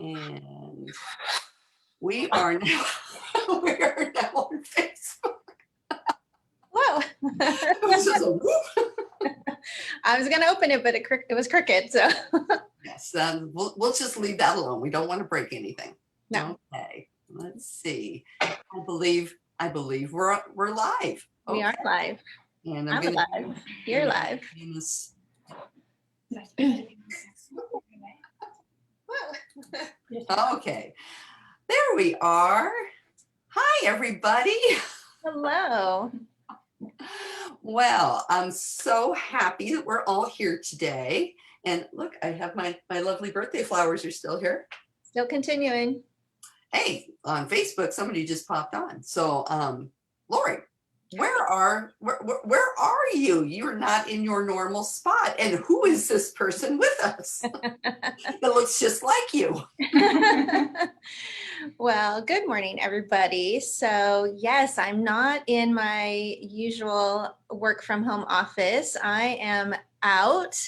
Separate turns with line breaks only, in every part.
And we are now, we are now on Facebook.
Whoa.
It was just a whoop.
I was going to open it, but it was crooked. So
Yes, we'll just leave that alone. We don't want to break anything.
No.
Okay, let's see. I believe we're live.
We are live.
And
I'm live. You're live.
Okay, there we are. Hi, everybody.
Hello.
Well, I'm so happy that we're all here today. And look, I have my lovely birthday flowers are still here.
Still continuing.
Hey, on Facebook, somebody just popped on. So, Lori, where are you? You're not in your normal spot. And who is this person with us? That looks just like you.
Well, good morning, everybody. So yes, I'm not in my usual work from home office. I am out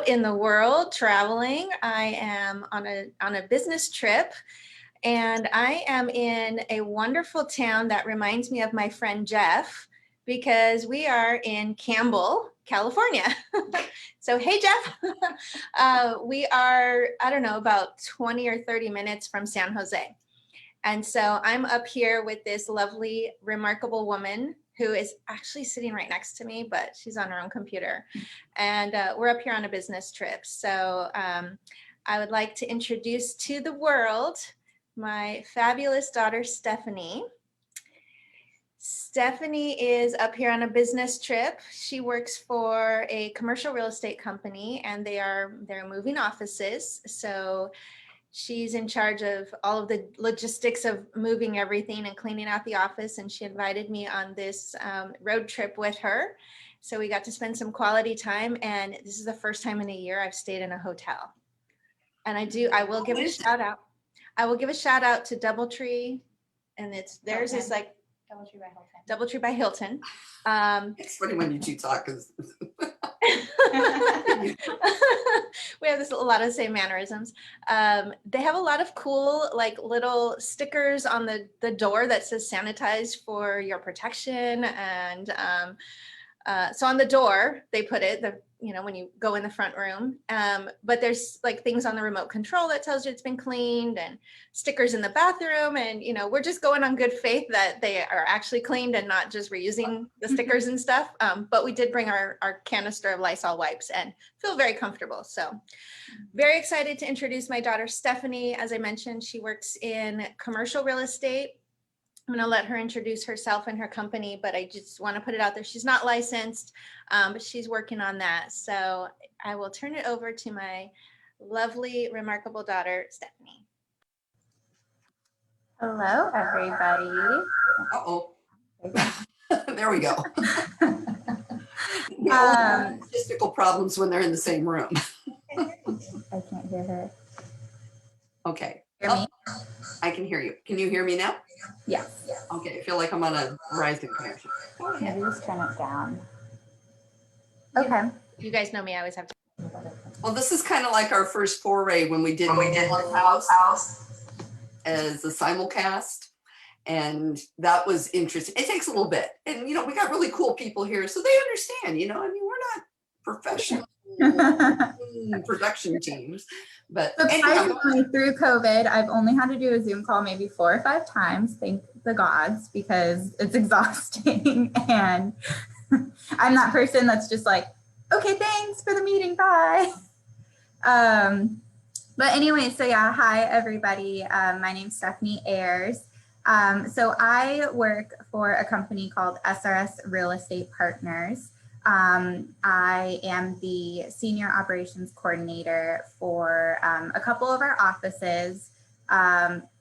in the world traveling. I am on a business trip. And I am in a wonderful town that reminds me of my friend Jeff, because we are in Campbell, California. So, hey, Jeff, we are, I don't know, about 20 or 30 minutes from San Jose. And so I'm up here with this lovely, remarkable woman who is actually sitting right next to me, but she's on her own computer. And we're up here on a business trip. So I would like to introduce to the world my fabulous daughter, Stephanie. Stephanie is up here on a business trip. She works for a commercial real estate company, and they're moving offices. So she's in charge of all of the logistics of moving everything and cleaning out the office. And she invited me on this road trip with her. So we got to spend some quality time. And this is the first time in a year I've stayed in a hotel. And I will give a shout out. I will give a shout out to DoubleTree, and theirs is like
DoubleTree by Hilton.
DoubleTree by Hilton.
It's funny when you two talk.
We have a lot of the same mannerisms. They have a lot of cool, like, little stickers on the door that says "sanitized for your protection," and so on the door they put it, when you go in the front room, but there's like things on the remote control that tells you it's been cleaned, and stickers in the bathroom, and we're just going on good faith that they are actually cleaned and not just reusing the stickers and stuff. But we did bring our canister of Lysol wipes and feel very comfortable. So very excited to introduce my daughter, Stephanie. As I mentioned, she works in commercial real estate. I'm going to let her introduce herself and her company, but I just want to put it out there. She's not licensed, but she's working on that. So I will turn it over to my lovely, remarkable daughter, Stephanie.
Hello, everybody.
Uh-oh. There we go. Logistical problems when they're in the same room.
I can't hear her.
Okay.
Hear me?
I can hear you. Can you hear me now?
Yes.
Okay, I feel like I'm on a Verizon connection.
Maybe just turn it down. Okay.
You guys know me. I always have to.
Well, this is kind of like our first foray when we did House as a simulcast. And that was interesting. It takes a little bit. And, we got really cool people here, so they understand, we're not professional production teams. But
surprisingly, through COVID, I've only had to do a Zoom call maybe 4 or 5 times, thank the gods, because it's exhausting. And I'm that person that's just like, okay, thanks for the meeting, bye. But anyway, so yeah, hi, everybody. My name's Stephanie Ayers. So I work for a company called SRS Real Estate Partners. I am the senior operations coordinator for a couple of our offices,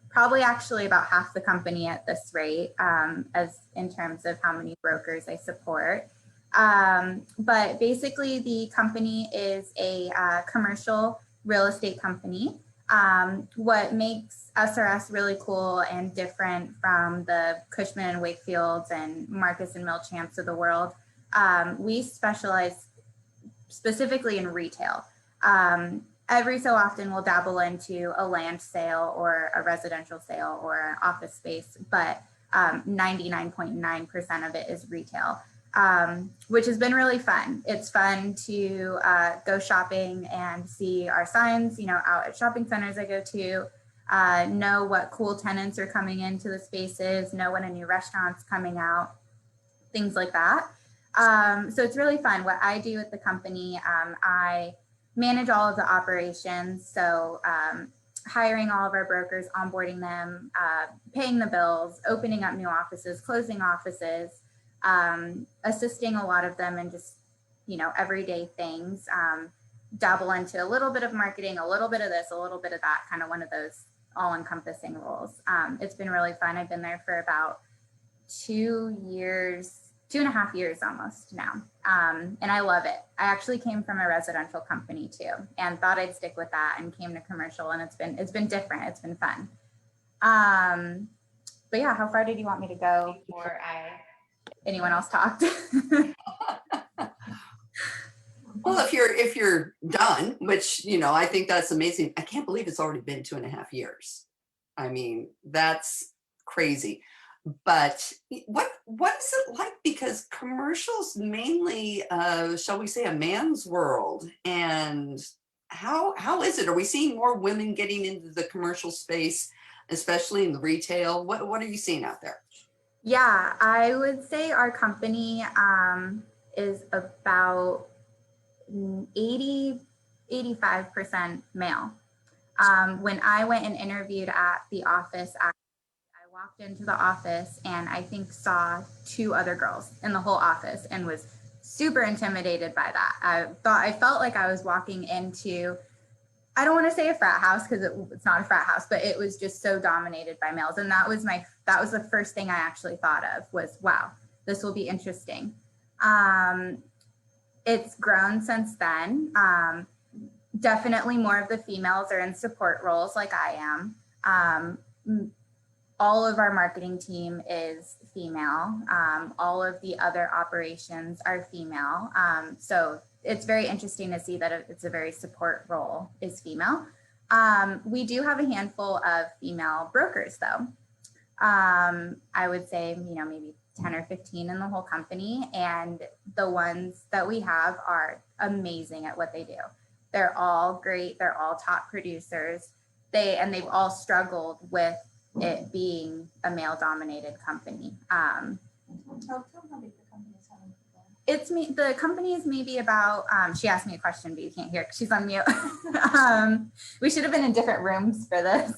probably actually about half the company at this rate, as in terms of how many brokers I support. But basically the company is a commercial real estate company. What makes SRS really cool and different from the Cushman and Wakefields and Marcus and Milchamps of the world, we specialize specifically in retail. every so often we'll dabble into a land sale or a residential sale or an office space, but 99.9% of it is retail, which has been really fun. It's fun to go shopping and see our signs, out at shopping centers I go to, know what cool tenants are coming into the spaces, know when a new restaurant's coming out, things like that. So it's really fun. What I do at the company, I manage all of the operations. So hiring all of our brokers, onboarding them, paying the bills, opening up new offices, closing offices, assisting a lot of them in just, everyday things, dabble into a little bit of marketing, a little bit of this, a little bit of that, kind of one of those all-encompassing roles. It's been really fun. I've been there for about 2.5 years almost now. And I love it. I actually came from a residential company too, and thought I'd stick with that, and came to commercial, and it's been different. It's been fun. But yeah, how far did you want me to go before anyone else talked?
Well, if you're done, which, I think that's amazing. I can't believe it's already been 2.5 years. I mean, that's crazy. But what is it like? Because commercials mainly, shall we say, a man's world. And how is it? Are we seeing more women getting into the commercial space, especially in the retail? What are you seeing out there?
Yeah, I would say our company is about 85% male. When I went and interviewed at the office, I walked into the office and I think saw 2 other girls in the whole office, and was super intimidated by that. I felt like I was walking into, I don't want to say a frat house, because it's not a frat house, but it was just so dominated by males. And that was the first thing I actually thought of was, wow, this will be interesting. It's grown since then. Definitely more of the females are in support roles like I am. All of our marketing team is female. All of the other operations are female. So it's very interesting to see that it's a very support role is female. We do have a handful of female brokers though. I would say, maybe 10 or 15 in the whole company. And the ones that we have are amazing at what they do. They're all great. They're all top producers. They've all struggled with it being a male dominated company. It's me. The company is maybe about, she asked me a question, but you can't hear because she's on mute. We should have been in different rooms for this.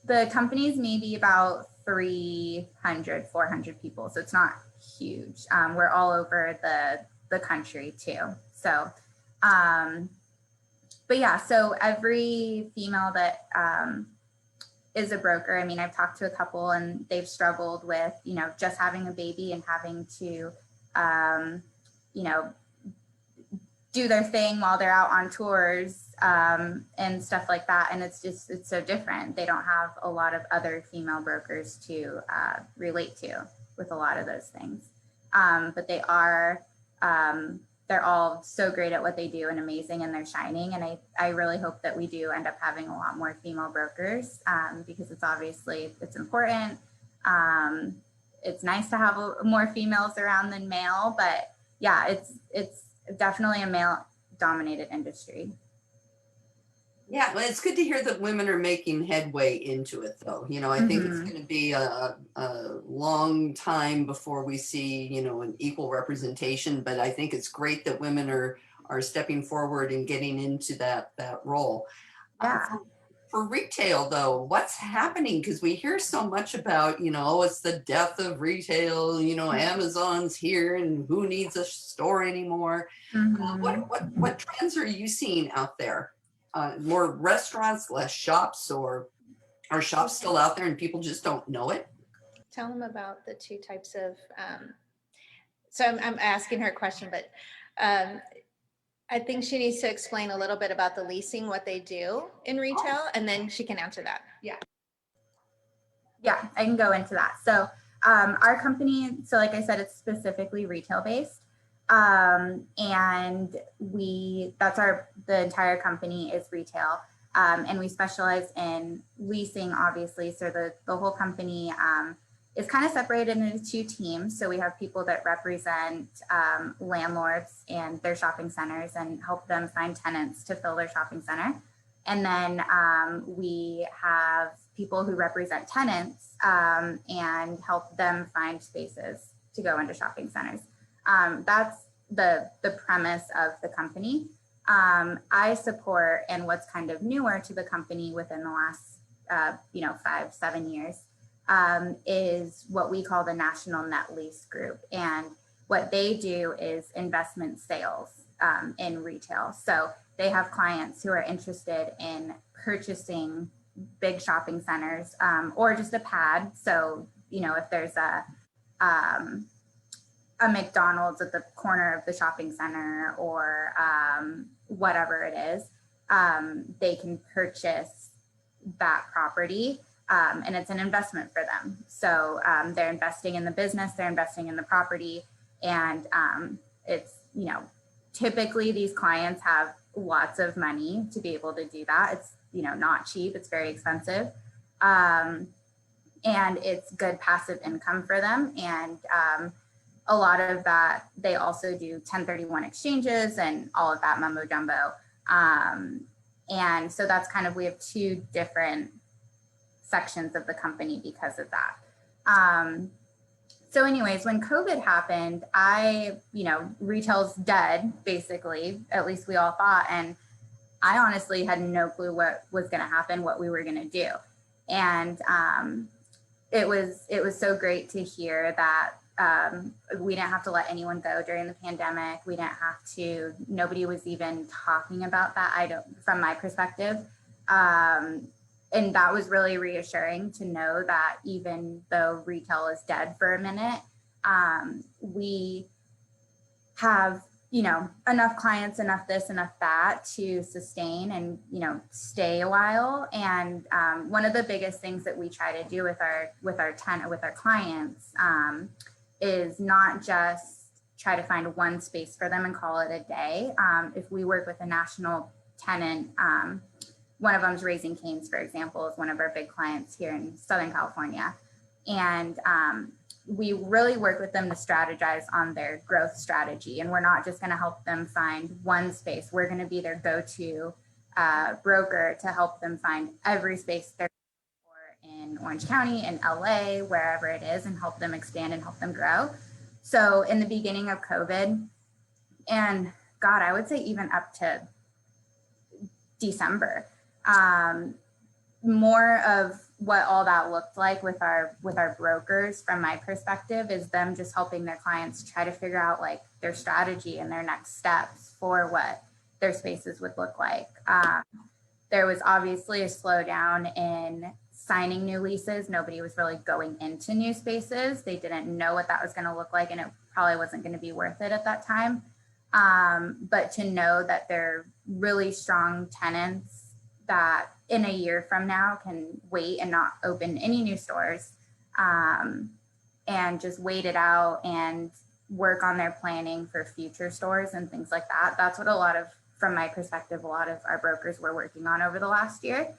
The company is maybe about 300, 400 people. So it's not huge. We're all over the country too. So, but yeah, so every female that is a broker, I mean, I've talked to a couple and they've struggled with, just having a baby and having to, do their thing while they're out on tours and stuff like that. And it's so different. They don't have a lot of other female brokers to relate to with a lot of those things. But they are, they're all so great at what they do and amazing, and they're shining. And I really hope that we do end up having a lot more female brokers because it's important. It's nice to have more females around than male, but yeah, it's definitely a male dominated industry.
Yeah, well, it's good to hear that women are making headway into it, though. I think it's going to be a long time before we see, an equal representation. But I think it's great that women are stepping forward and getting into that role.
Yeah.
For retail, though, what's happening? Because we hear so much about, it's the death of retail. Amazon's here, and who needs a store anymore? What trends are you seeing out there? More restaurants, less shops, or are shops still out there and people just don't know it?
Tell them about the 2 types of, so I'm asking her a question, but I think she needs to explain a little bit about the leasing, what they do in retail, and then she can answer that.
Yeah, I can go into that. So our company, so like I said, it's specifically retail based. And the entire company is retail. And we specialize in leasing, obviously. So the whole company is kind of separated into two teams. So we have people that represent landlords and their shopping centers and help them find tenants to fill their shopping center. And then we have people who represent tenants and help them find spaces to go into shopping centers. That's the premise of the company. I support, and what's kind of newer to the company within the last 5-7 years, is what we call the National Net Lease Group. And what they do is investment sales in retail. So they have clients who are interested in purchasing big shopping centers or just a pad. So, if there's a McDonald's at the corner of the shopping center or whatever it is, they can purchase that property and it's an investment for them. So they're investing in the business, they're investing in the property, and it's, typically these clients have lots of money to be able to do that. It's, not cheap, it's very expensive. And it's good passive income for them. And a lot of that, they also do 1031 exchanges and all of that mumbo jumbo. And so that's kind of, we have two different sections of the company because of that. So anyways, when COVID happened, retail's dead, basically, at least we all thought. And I honestly had no clue what was going to happen, what we were going to do. And it was so great to hear that we didn't have to let anyone go during the pandemic. We didn't have to, nobody was even talking about that, from my perspective. And that was really reassuring to know that even though retail is dead for a minute, we have, enough clients, enough this, enough that to sustain and, stay a while. And one of the biggest things that we try to do with our clients is not just try to find one space for them and call it a day. If we work with a national tenant, one of them's Raising Cane's, for example, is one of our big clients here in Southern California. And we really work with them to strategize on their growth strategy. And we're not just going to help them find one space. We're going to be their go-to broker to help them find every space they're in Orange County, in LA, wherever it is, and help them expand and help them grow. So in the beginning of COVID, and God, I would say even up to December, more of what all that looked like with our brokers, from my perspective, is them just helping their clients try to figure out like their strategy and their next steps for what their spaces would look like. There was obviously a slowdown in signing new leases. Nobody was really going into new spaces. They didn't know what that was going to look like, and it probably wasn't going to be worth it at that time. But to know that they're really strong tenants that in a year from now can wait and not open any new stores, and just wait it out and work on their planning for future stores and things like that. That's what from my perspective, a lot of our brokers were working on over the last year,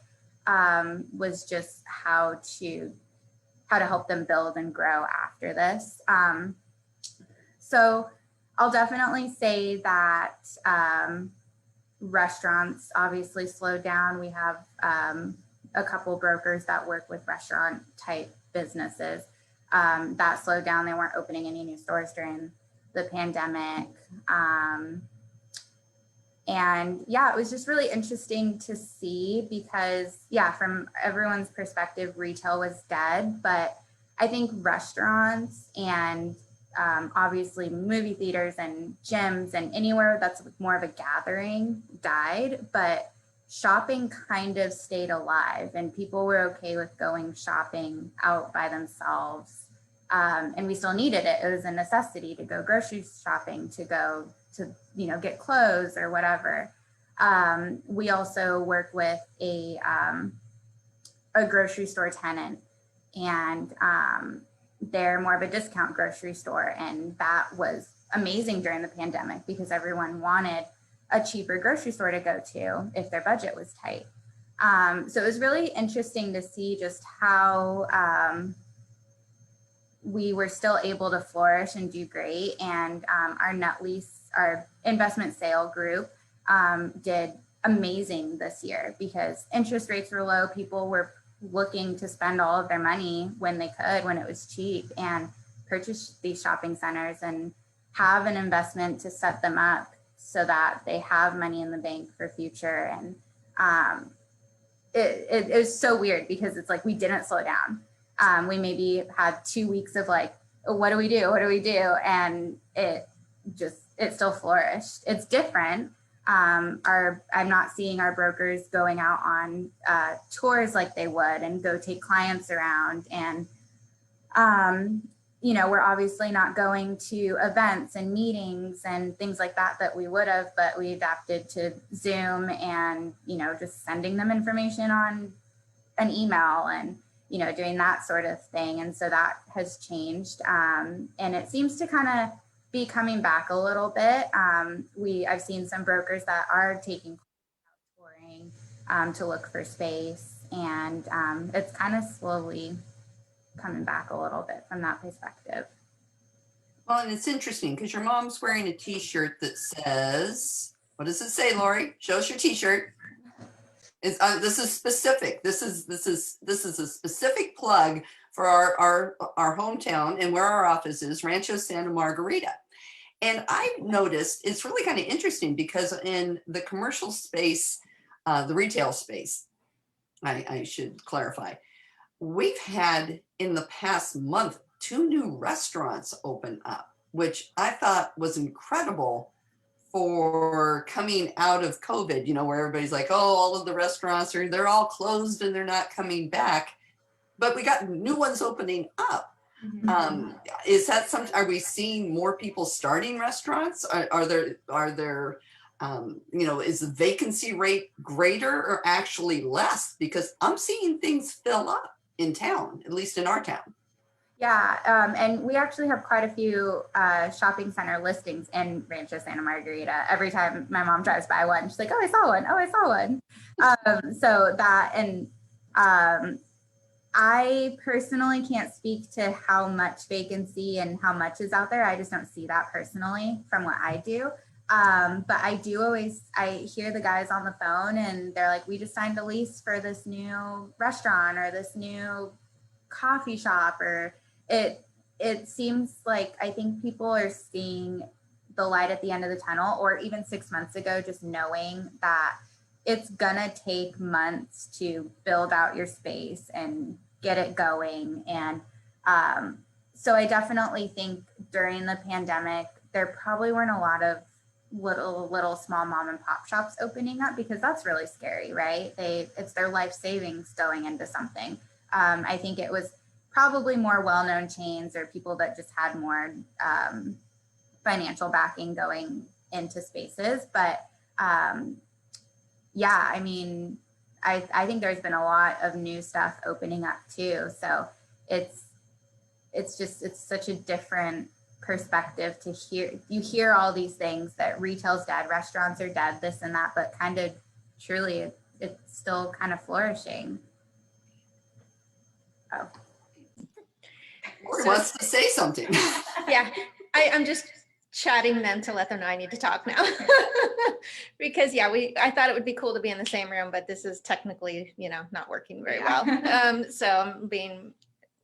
was just how to help them build and grow after this. So I'll definitely say that restaurants obviously slowed down. We have a couple brokers that work with restaurant type businesses that slowed down. They weren't opening any new stores during the pandemic. And yeah, it was just really interesting to see because, yeah, from everyone's perspective, retail was dead. But I think restaurants and obviously movie theaters and gyms and anywhere that's more of a gathering died. But shopping kind of stayed alive, and people were okay with going shopping out by themselves. And we still needed it. It was a necessity to go grocery shopping, to go to, get clothes or whatever. We also work with a grocery store tenant, and they're more of a discount grocery store, and that was amazing during the pandemic because everyone wanted a cheaper grocery store to go to if their budget was tight. So it was really interesting to see just how we were still able to flourish and do great. And our net lease, our investment sale group did amazing this year because interest rates were low. People were looking to spend all of their money when they could, when it was cheap, and purchase these shopping centers and have an investment to set them up so that they have money in the bank for future. And it was so weird because it's like we didn't slow down. We maybe had 2 weeks of like, oh, what do we do? What do we do? And it still flourished. It's different. I'm not seeing our brokers going out on tours like they would and go take clients around. And, we're obviously not going to events and meetings and things like that we would have, but we adapted to Zoom and, just sending them information on an email and, doing that sort of thing. And so that has changed. And it seems to kind of be coming back a little bit. I've seen some brokers that are taking touring to look for space, and it's kind of slowly coming back a little bit from that perspective.
Well, and it's interesting because your mom's wearing a t-shirt that says, what does it say, Lori? Show us your t-shirt. This is specific. This is a specific plug for our hometown and where our office is, Rancho Santa Margarita. And I've noticed it's really kind of interesting because in the commercial space, the retail space, I should clarify, we've had in the past month 2 new restaurants open up, which I thought was incredible for coming out of COVID, where everybody's like, oh, all of the restaurants they're all closed and they're not coming back. But we got new ones opening up.
Mm-hmm.
Is that are we seeing more people starting restaurants? Are there, is the vacancy rate greater or actually less? Because I'm seeing things fill up in town, at least in our town.
Yeah, and we actually have quite a few shopping center listings in Rancho Santa Margarita. Every time my mom drives by one, she's like, oh, I saw one. Oh, I saw one. So that, and I personally can't speak to how much vacancy and how much is out there. I just don't see that personally from what I do. But I hear the guys on the phone and they're like, we just signed a lease for this new restaurant or this new coffee shop, or it seems like I think people are seeing the light at the end of the tunnel, or even 6 months ago, just knowing that it's gonna take months to build out your space and get it going. And so I definitely think during the pandemic, there probably weren't a lot of little small mom and pop shops opening up because that's really scary, right? It's their life savings going into something. I think it was probably more well-known chains or people that just had more financial backing going into spaces. But yeah, I mean, I think there's been a lot of new stuff opening up too. So it's such a different perspective to hear. You hear all these things that retail's dead, restaurants are dead, this and that, but kind of truly it's still kind of flourishing. Oh.
Lori wants to say something.
Yeah, I'm just chatting them to let them know I need to talk now. Because yeah, I thought it would be cool to be in the same room, but this is technically, not working very well. So I'm being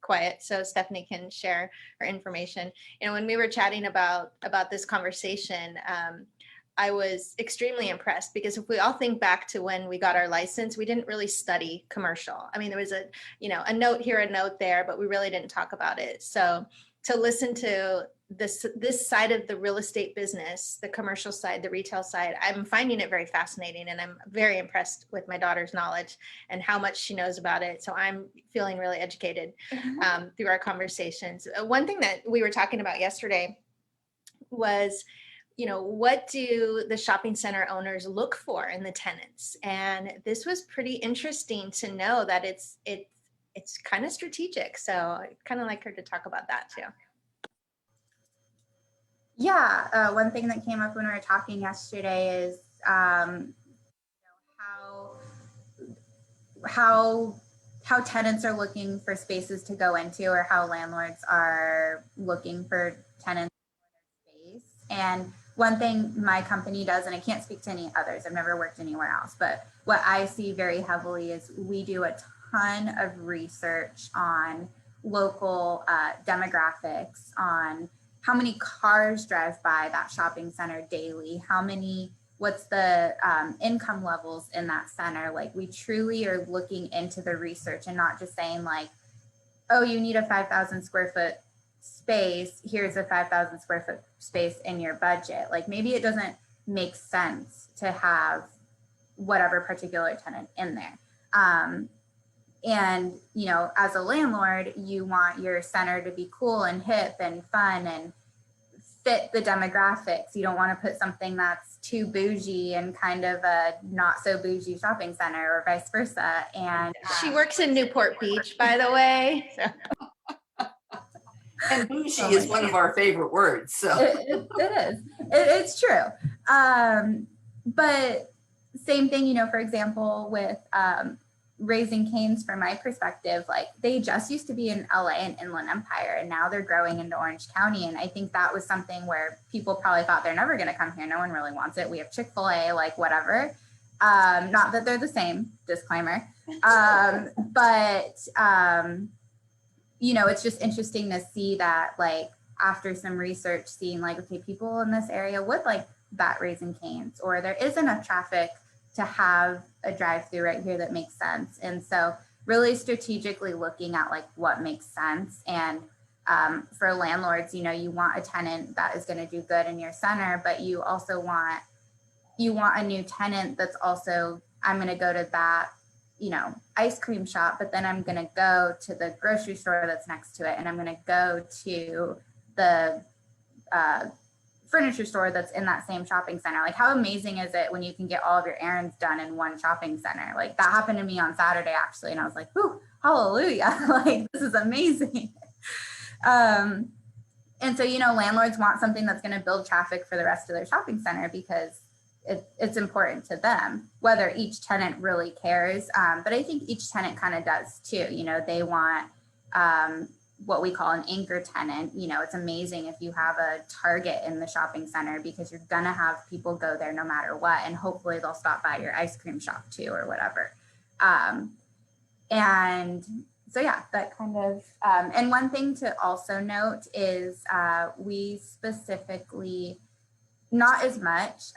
quiet so Stephanie can share her information. When we were chatting about this conversation, I was extremely impressed because if we all think back to when we got our license, we didn't really study commercial. I mean, there was a note here, a note there, but we really didn't talk about it. So to listen to this side of the real estate business, the commercial side, the retail side, I'm finding it very fascinating, and I'm very impressed with my daughter's knowledge and how much she knows about it. So I'm feeling really educated through our conversations. One thing that we were talking about yesterday was, what do the shopping center owners look for in the tenants? And this was pretty interesting to know that it's kind of strategic. So I'd kind of like her to talk about that too.
Yeah, one thing that came up when we were talking yesterday is how how tenants are looking for spaces to go into, or how landlords are looking for tenants in space. And one thing my company does, and I can't speak to any others, I've never worked anywhere else, but what I see very heavily is we do a ton of research on local demographics, on how many cars drive by that shopping center daily, what's the income levels in that center. Like, we truly are looking into the research and not just saying like, oh, you need a 5,000 square foot space, here's a 5,000 square foot space in your budget. Like, maybe it doesn't make sense to have whatever particular tenant in there. And, you know, as a landlord, you want your center to be cool and hip and fun and fit the demographics. You don't want to put something that's too bougie and kind of a not so bougie shopping center, or vice versa. And
She works in Newport Beach, by the way. So.
And bougie is one of our favorite words. So
it is. It's true. But same thing, you know, for example, with Raising Cane's, from my perspective, like, they just used to be in LA and Inland Empire, and now they're growing into Orange County. And I think that was something where people probably thought they're never going to come here. No one really wants it. We have Chick-fil-A, like, whatever. Not that they're the same, disclaimer. But you know, it's just interesting to see that, like, after some research, seeing like, okay, people in this area would like that Raising Cane's, or there is enough traffic to have a drive-through right here that makes sense. And so really strategically looking at like what makes sense. And for landlords, you know, you want a tenant that is going to do good in your center, but you also want a new tenant that's also, I'm going to go to that, you know, ice cream shop, but then I'm going to go to the grocery store that's next to it, and I'm going to go to the furniture store that's in that same shopping center. Like, how amazing is it when you can get all of your errands done in one shopping center? Like, that happened to me on Saturday, actually, and I was like, whew, hallelujah. Like, this is amazing. And so, you know, landlords want something that's going to build traffic for the rest of their shopping center, because it's important to them, whether each tenant really cares. But I think each tenant kind of does too. You know, they want what we call an anchor tenant. You know, it's amazing if you have a Target in the shopping center, because you're going to have people go there no matter what. And hopefully they'll stop by your ice cream shop too, or whatever. And so, yeah, that kind of, and one thing to also note is we specifically, not as much,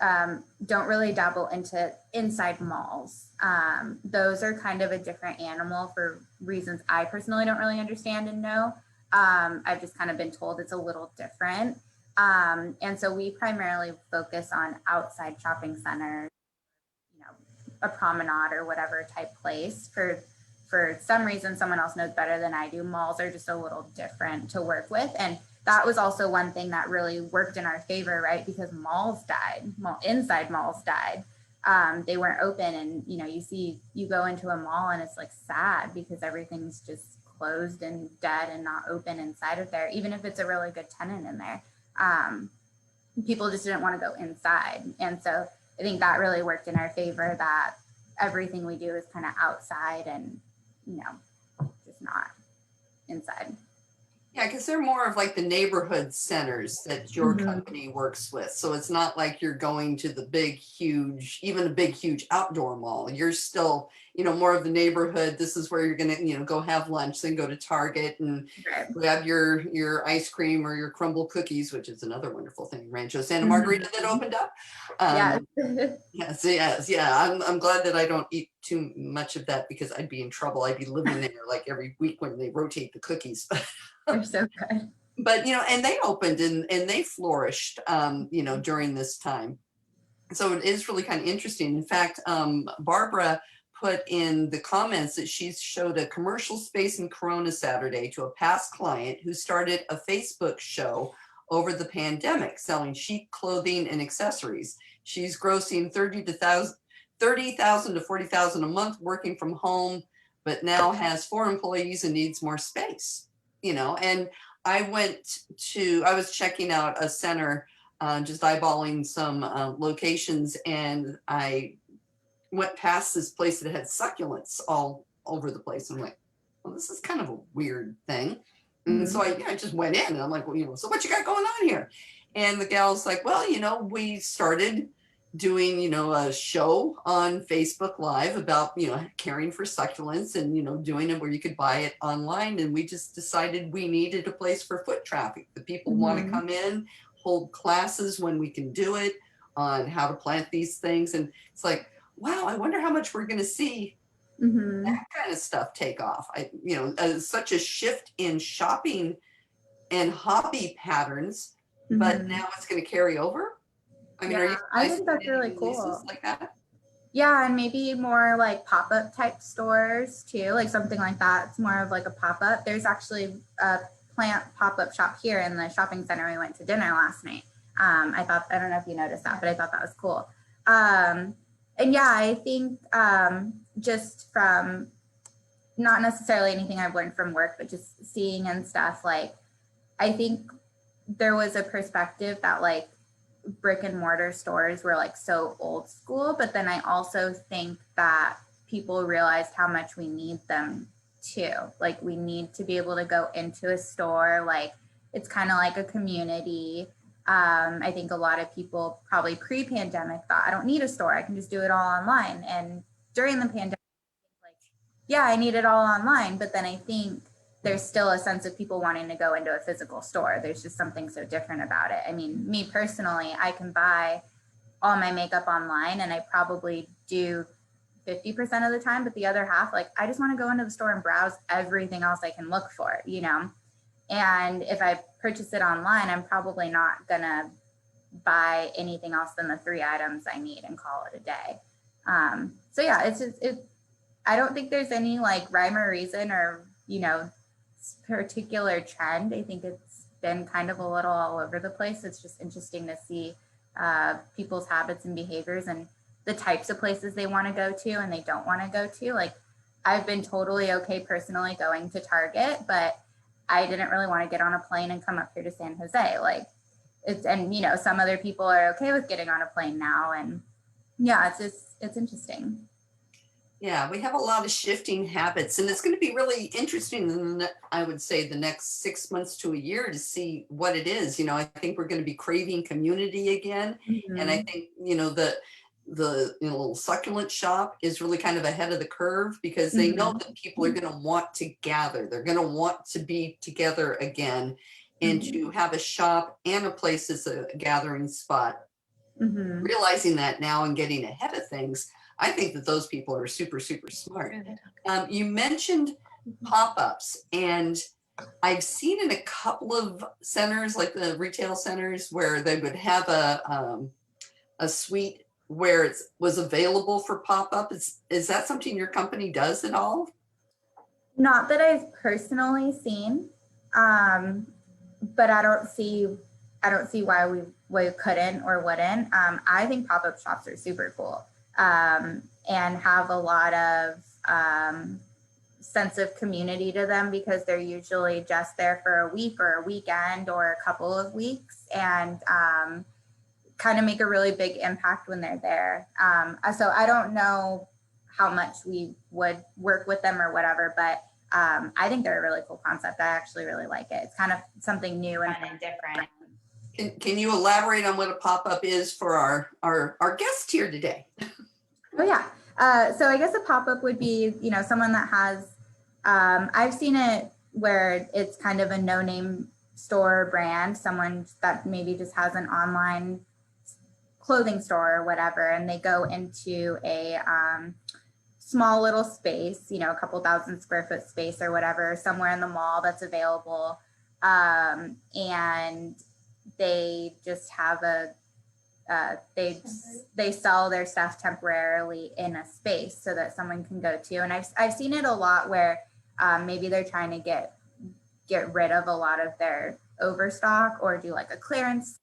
don't really dabble into inside malls. Those are kind of a different animal for reasons I personally don't really understand and know. I've just kind of been told it's a little different. And so we primarily focus on outside shopping centers, you know, a promenade or whatever type place. For some reason, someone else knows better than I do. Malls are just a little different to work with. And that was also one thing that really worked in our favor, right? Because malls died, inside malls died. They weren't open. And, you know, you go into a mall and it's like sad, because everything's just closed and dead and not open inside of there, even if it's a really good tenant in there. People just didn't want to go inside. And so I think that really worked in our favor, that everything we do is kind of outside and, you know, just not inside.
yeah, because they're more of like the neighborhood centers that your company works with. So it's not like you're going to the big, huge, even a big, huge outdoor mall. You're still, you know, more of the neighborhood. This is where you're going to, you know, go have lunch, then go to Target and grab your ice cream or your crumble cookies, which is another wonderful thing. Rancho Santa Margarita that opened up. Yes. Yeah. I'm glad that I don't eat too much of that, because I'd be in trouble. I'd be living there like every week when they rotate the cookies.
They're so good.
But, you know, and they opened and they flourished, you know, during this time. So it is really kind of interesting. In fact, Barbara put in the comments that she showed a commercial space in Corona Saturday to a past client who started a Facebook show over the pandemic selling chic clothing and accessories. She's grossing $30,000 to $40,000 a month working from home, but now has 4 employees and needs more space. You know, and I was checking out a center, just eyeballing some locations, and I went past this place that had succulents all over the place. I'm like, well, this is kind of a weird thing. And so I just went in and I'm like, well, so what you got going on here? And the gal's like, well, we started doing, a show on Facebook Live about, caring for succulents and, doing it where you could buy it online. And we just decided we needed a place for foot traffic. The people want to come in, hold classes when we can do it on how to plant these things. And it's like, wow, I wonder how much we're going to see that kind of stuff take off. Such a shift in shopping and hobby patterns, but now it's going to carry over. I mean,
I think that's really cool.
Like that?
Yeah, and maybe more like pop-up type stores too, like something like that. It's more of like a pop-up. There's actually a plant pop-up shop here in the shopping center we went to dinner last night. I don't know if you noticed that, but I thought that was cool. And yeah, I think just from not necessarily anything I've learned from work, but just seeing and stuff, like, I think there was a perspective that like brick and mortar stores were like so old school, but then I also think that people realized how much we need them too. Like, we need to be able to go into a store, like it's kind of like a community. I think a lot of people probably pre-pandemic thought, I don't need a store, I can just do it all online. And during the pandemic, like, yeah, I need it all online. But then I think there's still a sense of people wanting to go into a physical store. There's just something so different about it. I mean, me personally, I can buy all my makeup online, and I probably do 50% of the time, but the other half, like, I just want to go into the store and browse everything else I can look for, And if I purchase it online, I'm probably not gonna buy anything else than the 3 items I need and call it a day. So yeah, it's just, I don't think there's any like rhyme or reason or, particular trend. I think it's been kind of a little all over the place. It's just interesting to see people's habits and behaviors and the types of places they want to go to and they don't want to go to. Like, I've been totally okay personally going to Target, but I didn't really want to get on a plane and come up here to San Jose. Like, some other people are okay with getting on a plane now. And yeah, it's interesting.
Yeah, we have a lot of shifting habits, and it's going to be really interesting, I would say, the next 6 months to a year to see what it is. I think we're going to be craving community again. And I think, the little succulent shop is really kind of ahead of the curve, because they know that people are going to want to gather. They're going to want to be together again, and to have a shop and a place as a gathering spot. Realizing that now and getting ahead of things, I think that those people are super, super smart. You mentioned pop-ups, and I've seen in a couple of centers, like the retail centers, where they would have a suite where it was available for pop-up. Is that something your company does at all?
Not that I've personally seen, but I don't see why we couldn't or wouldn't. I think pop-up shops are super cool. And have a lot of sense of community to them, because they're usually just there for a week or a weekend or a couple of weeks, and kind of make a really big impact when they're there. So I don't know how much we would work with them or whatever, but I think they're a really cool concept. I actually really like it. It's kind of something new and different.
Can you elaborate on what a pop-up is for our guest here today?
Oh yeah. So I guess a pop-up would be, someone that has, I've seen it where it's kind of a no-name store brand, someone that maybe just has an online clothing store or whatever, and they go into a small little space, a couple 1,000 square foot space or whatever, somewhere in the mall that's available. And they just have they sell their stuff temporarily in a space so that someone can go to. And I've seen it a lot where maybe they're trying to get rid of a lot of their overstock or do like a clearance.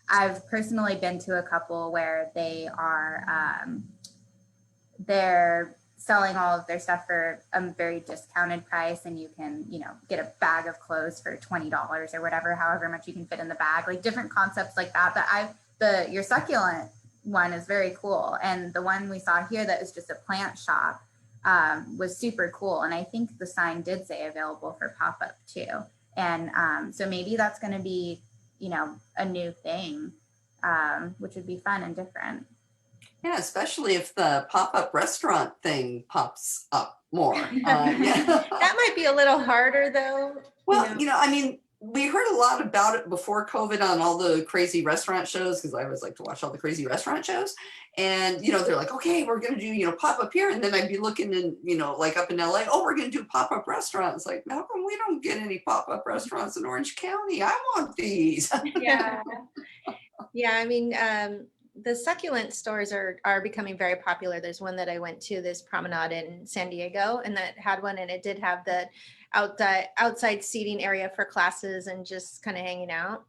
I've personally been to a couple where they are they're selling all of their stuff for a very discounted price, and you can, get a bag of clothes for $20 or whatever, however much you can fit in the bag, like different concepts like that. But your succulent one is very cool. And the one we saw here that is just a plant shop was super cool. And I think the sign did say available for pop-up too. And so maybe that's going to be, a new thing, which would be fun and different.
Yeah, especially if the pop-up restaurant thing pops up more. Yeah.
That might be a little harder though.
Well, I mean, we heard a lot about it before COVID on all the crazy restaurant shows, because I always like to watch all the crazy restaurant shows. And, they're like, okay, we're going to do, pop up here. And then I'd be looking in, like up in LA, oh, we're going to do pop-up restaurants. Like, how come we don't get any pop-up restaurants in Orange County? I want these.
Yeah. Yeah. I mean, the succulent stores are becoming very popular. There's one that I went to, this promenade in San Diego, and that had one, and it did have the outside seating area for classes and just kind of hanging out.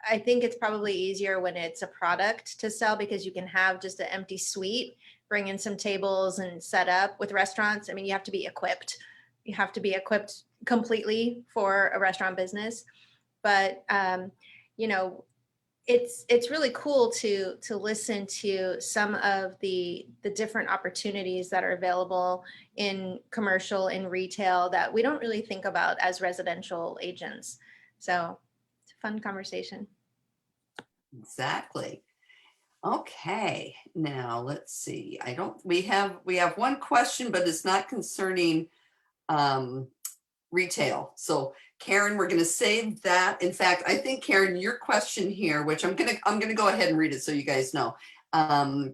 I think it's probably easier when it's a product to sell, because you can have just an empty suite, bring in some tables and set up. With restaurants, I mean, you have to be equipped. You have to be equipped completely for a restaurant business. But, it's really cool to listen to some of the different opportunities that are available in commercial and retail that we don't really think about as residential agents. So it's a fun conversation.
Exactly. Okay, now let's see. We have one question, but it's not concerning retail. So Karen, we're going to save that. In fact, I think Karen, your question here, which I'm going to go ahead and read it so you guys know.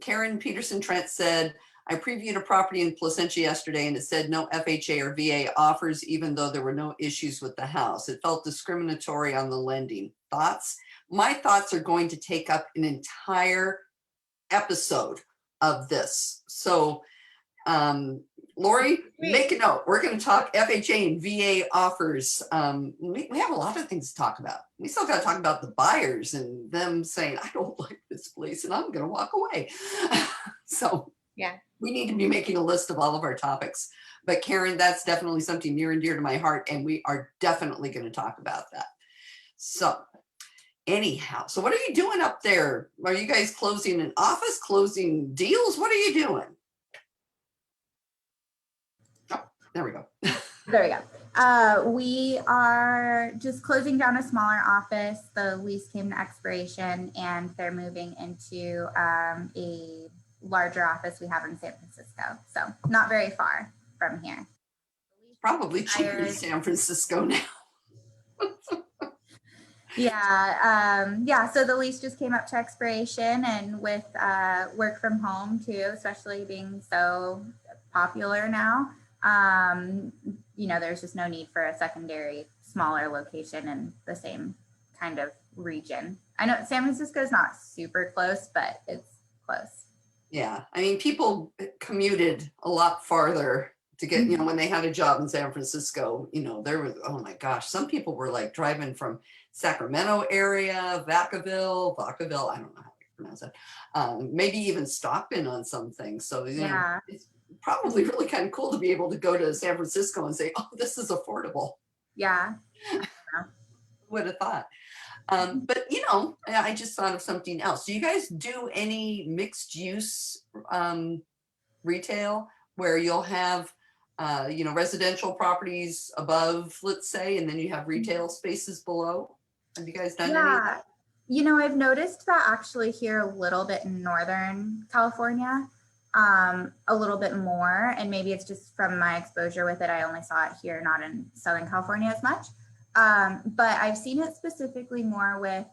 Karen Peterson Trent said, I previewed a property in Placentia yesterday and it said no FHA or VA offers, even though there were no issues with the house. It felt discriminatory on the lending. Thoughts? My thoughts are going to take up an entire episode of this. So, Lori, make a note. We're going to talk FHA and VA offers. We have a lot of things to talk about. We still got to talk about the buyers and them saying, I don't like this place and I'm going to walk away. So
yeah,
we need to be making a list of all of our topics. But Karen, that's definitely something near and dear to my heart. And we are definitely going to talk about that. So anyhow, so what are you doing up there? Are you guys closing an office, closing deals? What are you doing? There we go.
There we go. We are just closing down a smaller office. The lease came to expiration and they're moving into a larger office we have in San Francisco. So not very far from here.
Probably cheaper in San Francisco now.
Yeah. So the lease just came up to expiration, and with work from home too, especially being so popular now, there's just no need for a secondary smaller location in the same kind of region. I know San Francisco is not super close, but it's close.
Yeah. I mean, people commuted a lot farther to get, when they had a job in San Francisco, there was, oh my gosh, some people were like driving from Sacramento area, Vacaville, I don't know how to pronounce it, maybe even Stockton on some things. So, it's probably really kind of cool to be able to go to San Francisco and say, oh, this is affordable.
Yeah.
Would have thought. But, I just thought of something else. Do you guys do any mixed use retail where you'll have, residential properties above, let's say, and then you have retail spaces below? Have you guys done any of that?
I've noticed that actually here a little bit in Northern California, a little bit more, and maybe it's just from my exposure with it. I only saw it here, not in Southern California as much. But I've seen it specifically more with,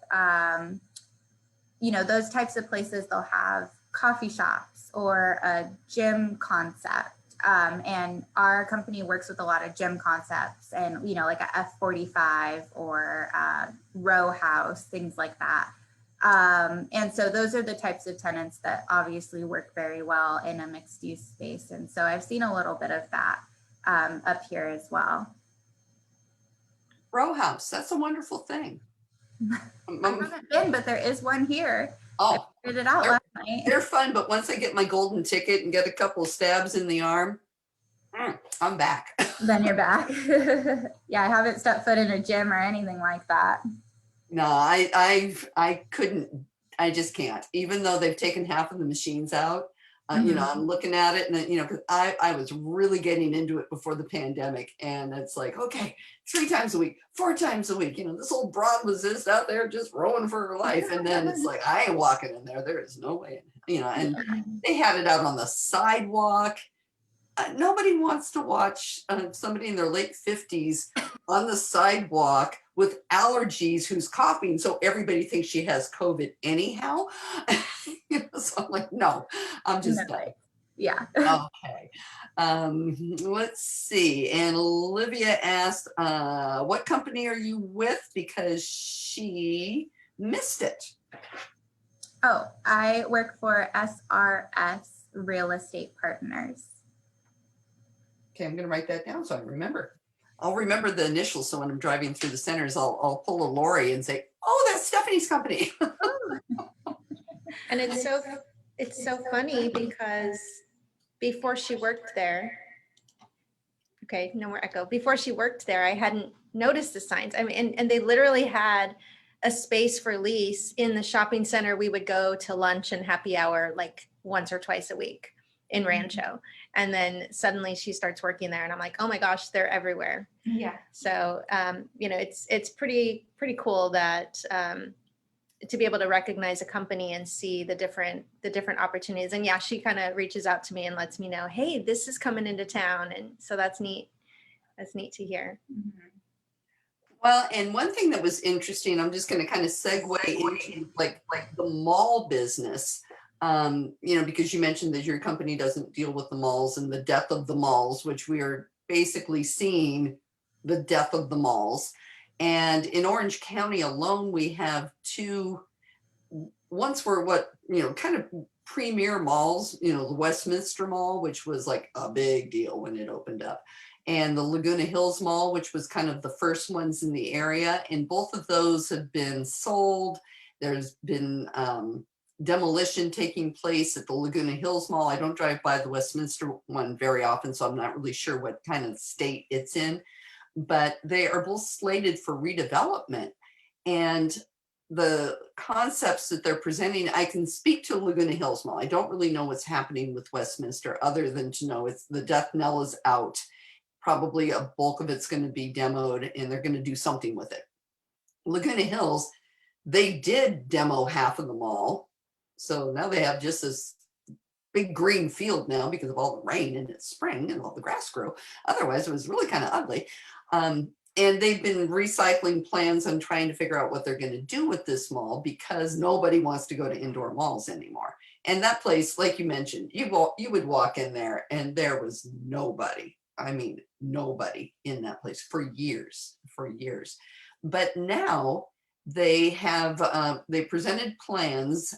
those types of places. They'll have coffee shops or a gym concept. And our company works with a lot of gym concepts and, like a F45 or row house, things like that. And so those are the types of tenants that obviously work very well in a mixed use space. And so I've seen a little bit of that up here as well.
Row house, that's a wonderful thing.
I haven't been, but there is one here.
Oh,
Figured it out
They're-
last night.
They're fun, but once I get my golden ticket and get a couple of stabs in the arm, I'm back.
Then you're back. Yeah, I haven't stepped foot in a gym or anything like that.
No, I couldn't. I just can't. Even though they've taken half of the machines out, you know, I'm looking at it, and then, you know, because I was really getting into it before the pandemic, and it's like, okay, 3 times a week, 4 times a week. You know, this old broad was just out there just rowing for her life, and then it's like, I ain't walking in there. There is no way. You know, and they had it out on the sidewalk. Nobody wants to watch somebody in their late 50s on the sidewalk with allergies who's coughing, so everybody thinks she has COVID anyhow. You know, so I'm like, no, I'm just done.
Yeah.
Okay. Let's see. And Olivia asked, what company are you with? Because she missed it.
Oh, I work for SRS Real Estate Partners.
Okay, I'm going to write that down so I remember. I'll remember the initials, so when I'm driving through the centers, I'll pull a Lori and say, "Oh, that's Stephanie's company."
And it's so funny because before she worked there, okay, no more echo. Before she worked there, I hadn't noticed the signs. I mean, and they literally had a space for lease in the shopping center. We would go to lunch and happy hour like once or twice a week in Rancho. And then suddenly she starts working there and I'm like, oh my gosh, they're everywhere.
Yeah.
So, you know, it's pretty cool that to be able to recognize a company and see the different opportunities. And yeah, she kind of reaches out to me and lets me know, hey, this is coming into town. And so that's neat. That's neat to hear.
Well, and one thing that was interesting, I'm just going to kind of segue into like the mall business, you know, because you mentioned that your company doesn't deal with the malls and the death of the malls, which we are basically seeing the death of the malls. And in Orange County alone, we have 2, once were what, you know, kind of premier malls, you know, the Westminster Mall, which was like a big deal when it opened up, and the Laguna Hills Mall, which was kind of the first ones in the area. And both of those have been sold. There's been demolition taking place at the Laguna Hills Mall. I don't drive by the Westminster one very often, so I'm not really sure what kind of state it's in, but they are both slated for redevelopment. And the concepts that they're presenting, I can speak to Laguna Hills Mall. I don't really know what's happening with Westminster other than to know it's the death knell is out. Probably a bulk of it's going to be demoed and they're going to do something with it. Laguna Hills, they did demo half of the mall. So now they have just this big green field now because of all the rain and it's spring and all the grass grew. Otherwise, it was really kind of ugly. And they've been recycling plans on trying to figure out what they're going to do with this mall because nobody wants to go to indoor malls anymore. And that place, like you mentioned, you would walk in there and there was nobody. I mean, nobody in that place for years. But now they have, they presented plans.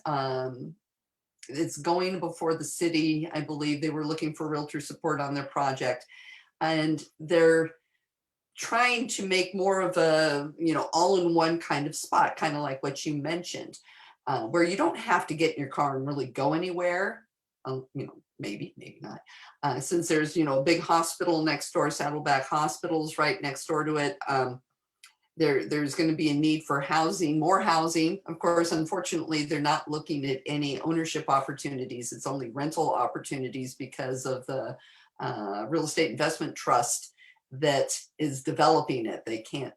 It's going before the city. I believe they were looking for realtor support on their project. And they're trying to make more of a, you know, all-in-one kind of spot, kind of like what you mentioned, where you don't have to get in your car and really go anywhere. You know, maybe not. Since there's, you know, a big hospital next door, Saddleback Hospital's right next door to it. There's going to be a need for housing, more housing. Of course, unfortunately, they're not looking at any ownership opportunities. It's only rental opportunities because of the real estate investment trust that is developing it. They can't,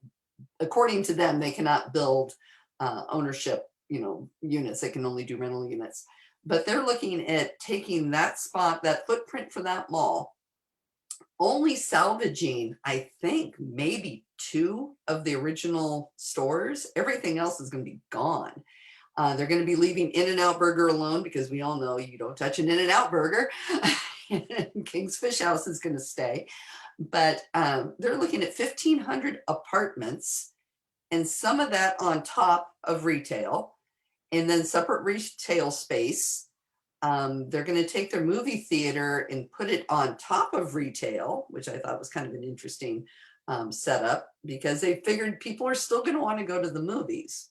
according to them, they cannot build ownership, you know, units. They can only do rental units. But they're looking at taking that spot, that footprint for that mall, only salvaging, I think, maybe 2 of the original stores. Everything else is going to be gone. They're going to be leaving In-N-Out Burger alone because we all know you don't touch an In-N-Out Burger. King's Fish House is going to stay. But they're looking at 1,500 apartments and some of that on top of retail and then separate retail space. They're going to take their movie theater and put it on top of retail, which I thought was kind of an interesting setup because they figured people are still going to want to go to the movies.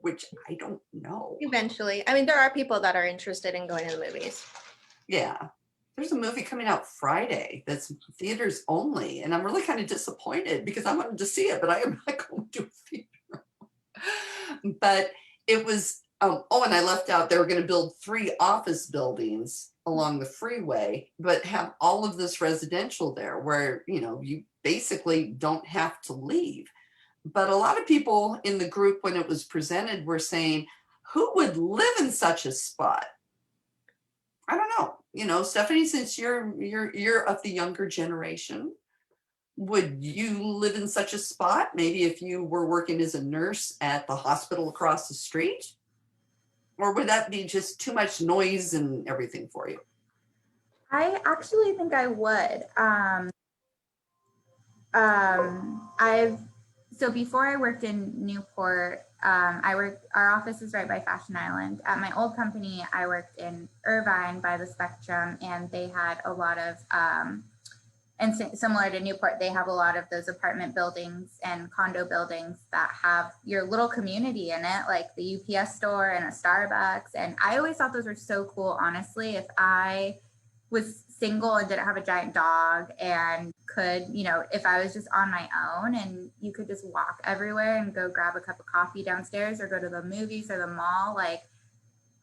which I don't know.
Eventually. I mean, there are people that are interested in going to the movies.
Yeah. There's a movie coming out Friday that's theaters only, and I'm really kind of disappointed because I wanted to see it, but I am not going to a theater. But it was, and I left out, they were going to build 3 office buildings along the freeway, but have all of this residential there where, you basically don't have to leave. But a lot of people in the group, when it was presented, were saying, who would live in such a spot? I don't know. Stephanie, since you're of the younger generation, would you live in such a spot? Maybe if you were working as a nurse at the hospital across the street? Or would that be just too much noise and everything for you?
I actually think I would. I've so before I worked in Newport, our office is right by Fashion Island. At my old company, I worked in Irvine by the Spectrum, and they had a lot of and similar to Newport, they have a lot of those apartment buildings and condo buildings that have your little community in it, like the UPS store and a Starbucks. And I always thought those were so cool, honestly. If I was single and didn't have a giant dog and could, if I was just on my own and you could just walk everywhere and go grab a cup of coffee downstairs or go to the movies or the mall, like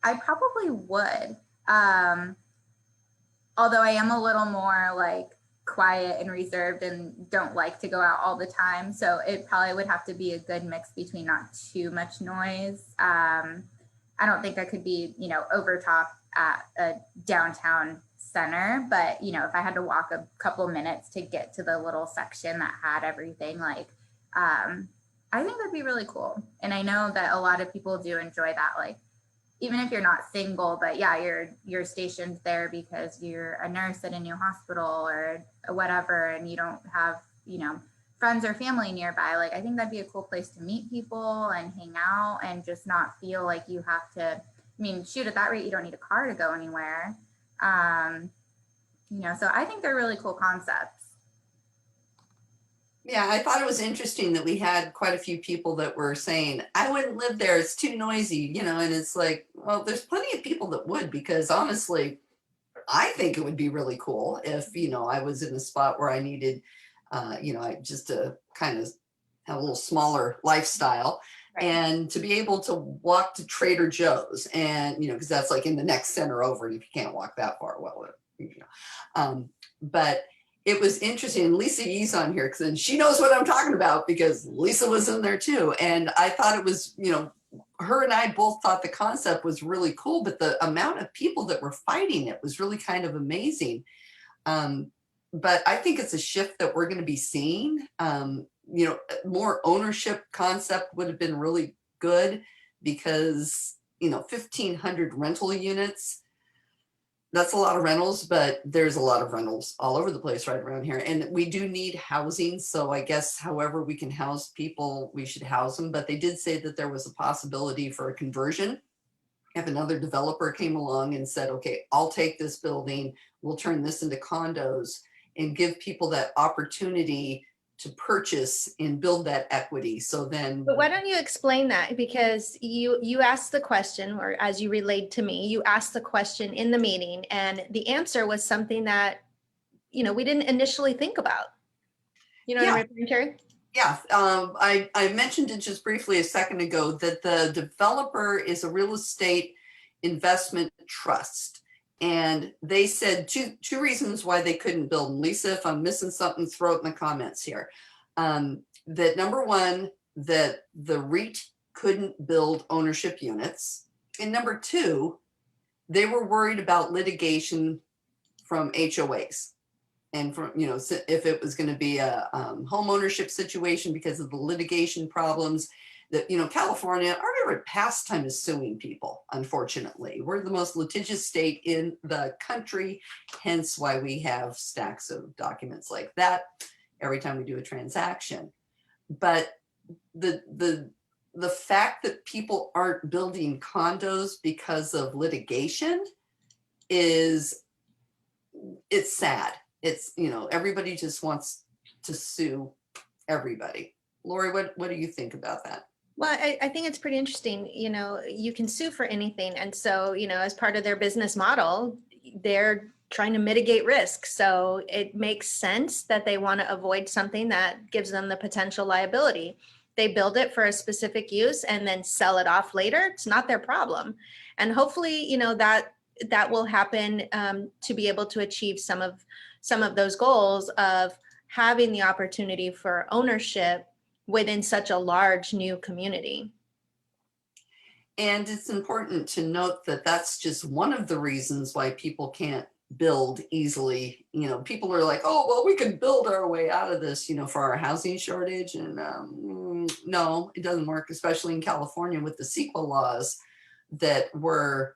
I probably would. Although I am a little more like quiet and reserved and don't like to go out all the time. So it probably would have to be a good mix between not too much noise. I don't think I could be, over top at a downtown center, but if I had to walk a couple minutes to get to the little section that had everything, like I think that'd be really cool. And I know that a lot of people do enjoy that, like even if you're not single, but yeah, you're stationed there because you're a nurse at a new hospital or whatever, and you don't have, friends or family nearby. Like, I think that'd be a cool place to meet people and hang out and just not feel like you have to, shoot, at that rate, you don't need a car to go anywhere. So I think they're really cool concepts.
Yeah, I thought it was interesting that we had quite a few people that were saying, I wouldn't live there, it's too noisy, and it's like, well, there's plenty of people that would, because honestly, I think it would be really cool if, I was in a spot where I needed, just to kind of have a little smaller lifestyle. Right. And to be able to walk to Trader Joe's and, because that's like in the next center over, and if you can't walk that far, well, but it was interesting. And Lisa Yee's on here because she knows what I'm talking about because Lisa was in there too. And I thought it was, her and I both thought the concept was really cool, but the amount of people that were fighting it was really kind of amazing. But I think it's a shift that we're going to be seeing. More ownership concept would have been really good because, 1,500 rental units, that's a lot of rentals, but there's a lot of rentals all over the place right around here. And we do need housing. So I guess however we can house people, we should house them. But they did say that there was a possibility for a conversion. If another developer came along and said, okay, I'll take this building, we'll turn this into condos and give people that opportunity to purchase and build that equity. So then,
but why don't you explain that? Because you asked the question, or as you relayed to me, you asked the question in the meeting, and the answer was something that we didn't initially think about. What I'm referring to?
Yeah, I mentioned it just briefly a second ago that the developer is a real estate investment trust. And they said two reasons why they couldn't build. And Lisa, if I'm missing something, throw it in the comments here. That number one, that the REIT couldn't build ownership units. And number two, they were worried about litigation from HOAs. And from, if it was going to be a home ownership situation because of the litigation problems that, California, our favorite pastime is suing people. Unfortunately, we're the most litigious state in the country, hence why we have stacks of documents like that every time we do a transaction. But the fact that people aren't building condos because of litigation it's sad. It's, everybody just wants to sue everybody. Lori, what do you think about that?
Well, I think it's pretty interesting. You know, you can sue for anything. And so, you know, as part of their business model, they're trying to mitigate risk. So it makes sense that they want to avoid something that gives them the potential liability. They build it for a specific use and then sell it off later. It's not their problem. And hopefully, you know, that will happen to be able to achieve some of those goals of having the opportunity for ownership within such a large new community.
And it's important to note that that's just one of the reasons why people can't build easily. You know, people are like, oh, well, we can build our way out of this, you know, for our housing shortage. And no, it doesn't work, especially in California with the CEQA laws that were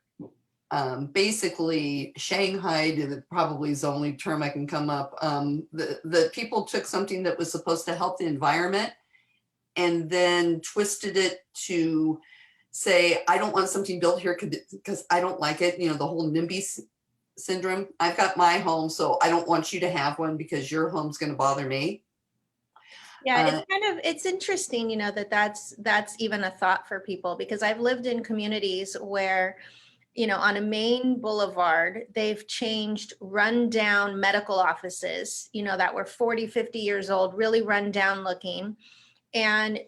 basically Shanghai, probably is the only term I can come up. The people took something that was supposed to help the environment and then twisted it to say, I don't want something built here because I don't like it. You know, the whole NIMBY syndrome. I've got my home, so I don't want you to have one because your home's going to bother me.
Yeah, it's interesting, you know, that's even a thought for people, because I've lived in communities where, you know, on a main boulevard, they've changed rundown medical offices, you know, that were 40, 50 years old, really rundown looking, and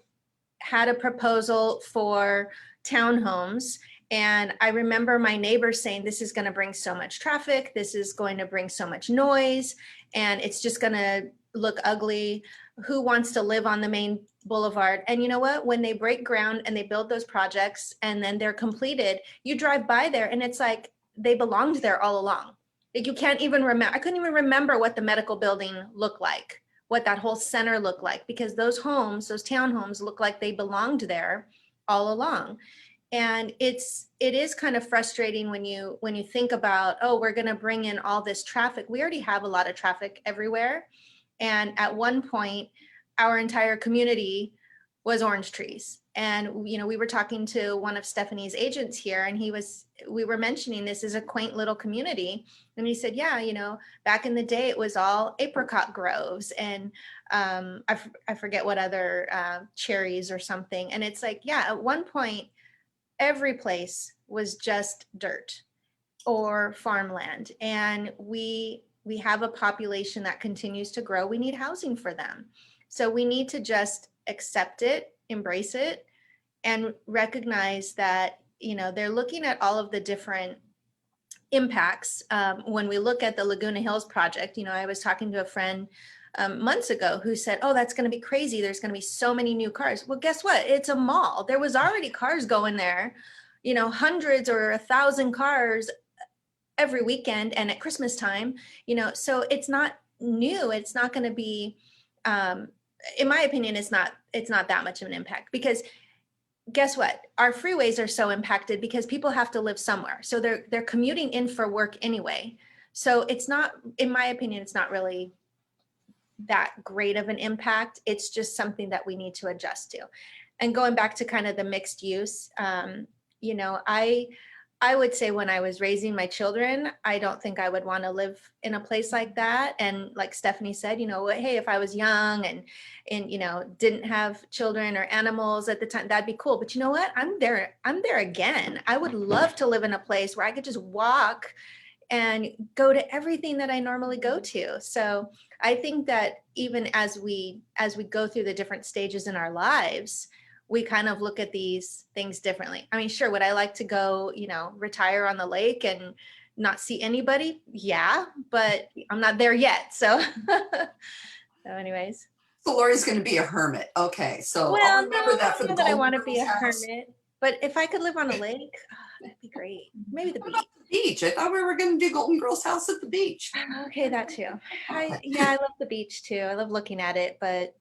had a proposal for townhomes. And I remember my neighbors saying, this is going to bring so much traffic, this is going to bring so much noise, and it's just going to look ugly. Who wants to live on the main boulevard? And you know what? When they break ground and they build those projects and then they're completed, you drive by there and it's like they belonged there all along. Like, you can't even remember. I couldn't even remember what the medical building looked like, what that whole center looked like, because those homes, those townhomes, look like they belonged there all along. And it is kind of frustrating when you think about, oh, we're going to bring in all this traffic. We already have a lot of traffic everywhere. And at one point, our entire community was orange trees. And, you know, we were talking to one of Stephanie's agents here, and we were mentioning this is a quaint little community. And he said, yeah, you know, back in the day, it was all apricot groves and I forget what other cherries or something. And it's like, yeah, at one point, every place was just dirt or farmland. And we have a population that continues to grow. We need housing for them. So we need to just accept it, embrace it, and recognize that, you know, they're looking at all of the different impacts. When we look at the Laguna Hills project, you know, I was talking to a friend months ago who said, oh, that's going to be crazy. There's going to be so many new cars. Well, guess what? It's a mall. There was already cars going there, you know, hundreds or 1,000 cars every weekend and at Christmas time, you know, so it's not new. It's not going to be, in my opinion, it's not that much of an impact, because guess what? Our freeways are so impacted because people have to live somewhere. So they're commuting in for work anyway. So it's not, in my opinion, it's not really that great of an impact. It's just something that we need to adjust to. And going back to kind of the mixed use, you know, I would say when I was raising my children, I don't think I would want to live in a place like that. And like Stephanie said, you know, hey, if I was young and you know, didn't have children or animals at the time, that'd be cool. But you know what? I'm there again. I would love to live in a place where I could just walk and go to everything that I normally go to. So I think that even as we go through the different stages in our lives, we kind of look at these things differently. I mean, sure, would I like to go, you know, retire on the lake and not see anybody? Yeah, but I'm not there yet. So, so anyways.
So Lori's going to be a hermit. Okay, so
Well,
I'll remember that for the
I
Golden
want to be a
Girls house.
hermit, but if I could live on a lake, that'd be great. Maybe the
What
beach.
about the beach? I thought we were going to do Golden Girls house at the beach.
Okay, that too. I love the beach too. I love looking at it, but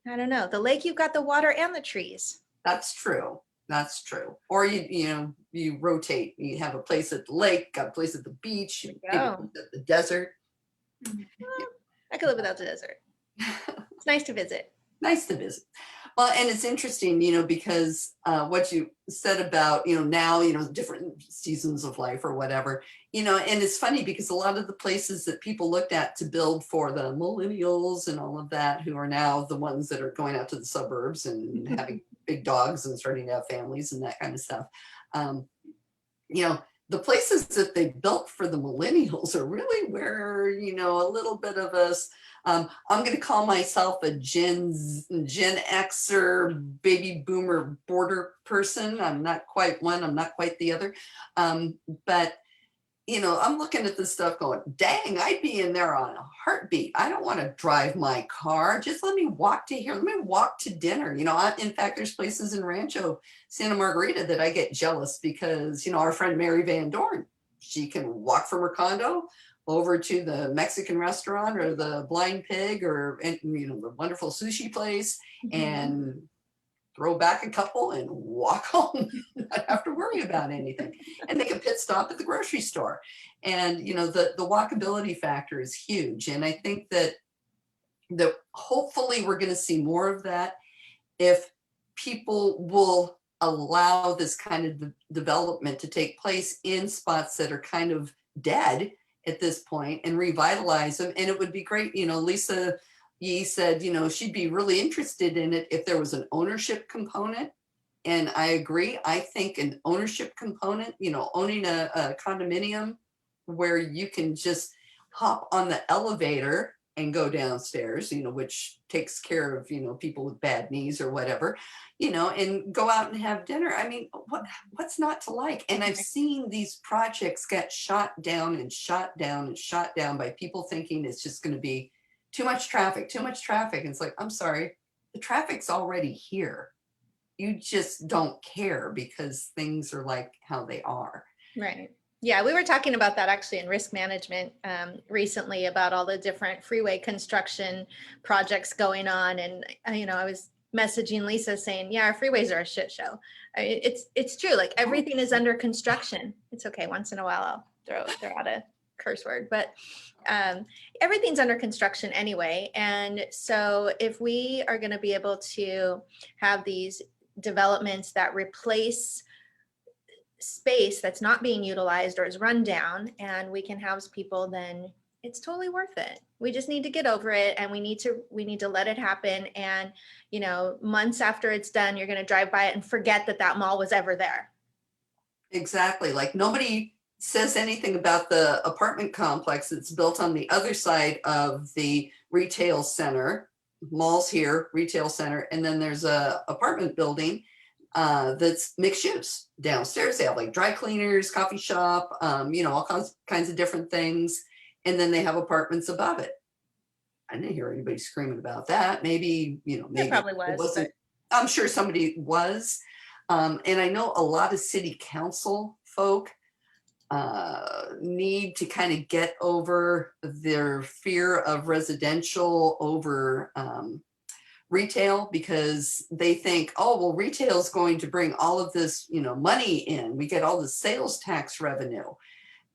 I don't know. The lake, you've got the water and the trees.
That's true. That's true. Or you rotate. You have a place at the lake, got a place at the beach, maybe a place at the desert.
Well, I could live without the desert. It's nice to visit.
Nice to visit. Well, and it's interesting, you know, because what you said about, you know, now, you know, different seasons of life or whatever, you know, and it's funny because a lot of the places that people looked at to build for the millennials and all of that, who are now the ones that are going out to the suburbs and having big dogs and starting to have families and that kind of stuff. You know, the places that they built for the millennials are really where, you know, a little bit of us, I'm going to call myself a Gen Xer baby boomer border person. I'm not quite one, I'm not quite the other. But you know, I'm looking at this stuff going, dang, I'd be in there on a heartbeat. I don't want to drive my car. Just let me walk to here. Let me walk to dinner. You know, in fact, there's places in Rancho Santa Margarita that I get jealous because, you know, our friend Mary Van Dorn, she can walk from her condo over to the Mexican restaurant or the Blind Pig or, you know, the wonderful sushi place and throw back a couple and walk home, not have to worry about anything. And they can pit stop at the grocery store. And, you know, the walkability factor is huge. And I think that hopefully we're going to see more of that if people will allow this kind of development to take place in spots that are kind of dead at this point and revitalize them. And it would be great, you know, Lisa Yee said, you know, she'd be really interested in it if there was an ownership component. And I agree. I think an ownership component, you know, owning a condominium where you can just hop on the elevator and go downstairs, you know, which takes care of, you know, people with bad knees or whatever, you know, and go out and have dinner. I mean, what's not to like? And I've seen these projects get shot down and shot down and shot down by people thinking it's just going to be too much traffic, too much traffic. And it's like, I'm sorry, the traffic's already here. You just don't care because things are like how they are.
Right. Yeah, we were talking about that actually in risk management recently about all the different freeway construction projects going on. And, you know, I was messaging Lisa saying, yeah, our freeways are a shit show. It's true. Like everything is under construction. It's okay. Once in a while, I'll throw out a curse word, but everything's under construction anyway. And so if we are going to be able to have these developments that replace space that's not being utilized or is run down and we can house people, then it's totally worth it. We just need to get over it and we need to let it happen. And, you know, months after it's done, you're going to drive by it and forget that mall was ever there.
Exactly. Like nobody says anything about the apartment complex that's built on the other side of the retail center. Malls here, retail center, and then there's a apartment building that's mixed use. Downstairs they have like dry cleaners, coffee shop, you know, all kinds of different things, and then they have apartments above it. I didn't hear anybody screaming about that. Maybe, you know, maybe
it probably was, but
I'm sure somebody was. And I know a lot of city council folk need to kind of get over their fear of residential over retail because they think, oh, well, retail is going to bring all of this, you know, money in. We get all the sales tax revenue.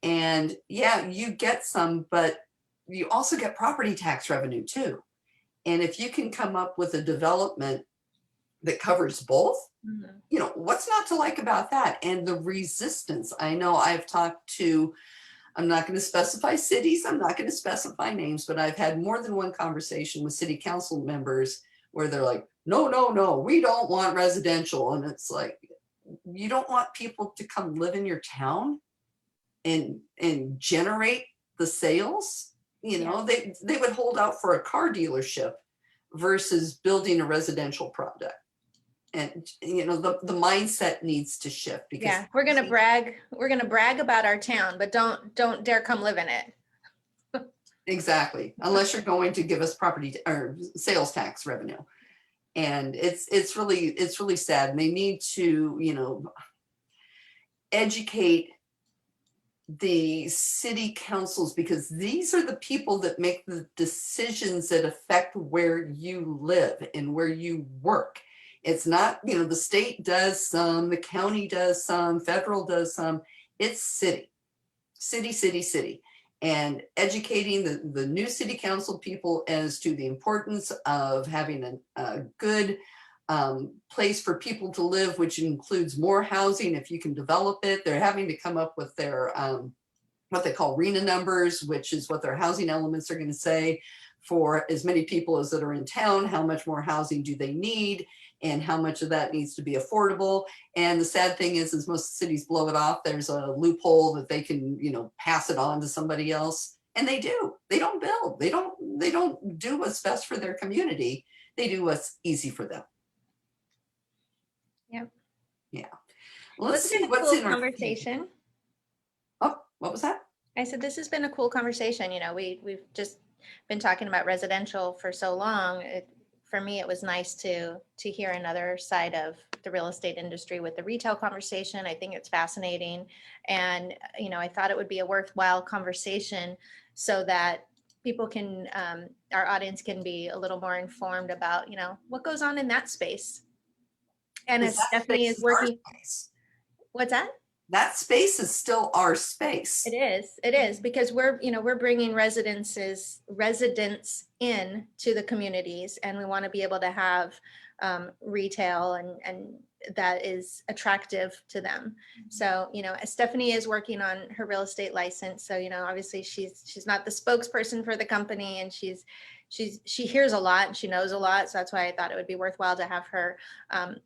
And yeah, you get some, but you also get property tax revenue too. And if you can come up with a development that covers both, you know, what's not to like about that? And the resistance. I know I've talked to, I'm not going to specify cities, I'm not going to specify names, but I've had more than one conversation with city council members where they're like, no, we don't want residential. And it's like, you don't want people to come live in your town and generate the sales? You know, they would hold out for a car dealership versus building a residential product. And you know, the mindset needs to shift because
we're gonna brag about our town, but don't dare come live in it.
Exactly, unless you're going to give us property or sales tax revenue. And it's really sad. And they need to, you know, educate the city councils because these are the people that make the decisions that affect where you live and where you work. It's not, you know, the state does some, the county does some, federal does some. It's city. And educating the new city council people as to the importance of having a good place for people to live, which includes more housing if you can develop it. They're having to come up with their what they call RENA numbers, which is what their housing elements are going to say. for as many people as that are in town, how much more housing do they need, and how much of that needs to be affordable. And the sad thing is most cities blow it off. There's a loophole that they can, pass it on to somebody else. And they do. They don't build. They don't do what's best for their community. They do what's easy for them.
Yep.
Yeah.
Well,
Let's
it's
see
been a
what's
cool
in our
conversation.
Oh, what was that?
I said, this has been a cool conversation. We've just been talking about residential for so long. For me, it was nice to hear another side of the real estate industry with the retail conversation. I think it's fascinating. And, I thought it would be a worthwhile conversation so that people can, our audience can be a little more informed about, what goes on in that space. And as Stephanie is working, what's that?
That space is still our space.
It is because we're bringing residents in to the communities, and we want to be able to have retail and that is attractive to them. So, Stephanie is working on her real estate license. So, obviously she's not the spokesperson for the company, and she hears a lot and she knows a lot. So that's why I thought it would be worthwhile to have her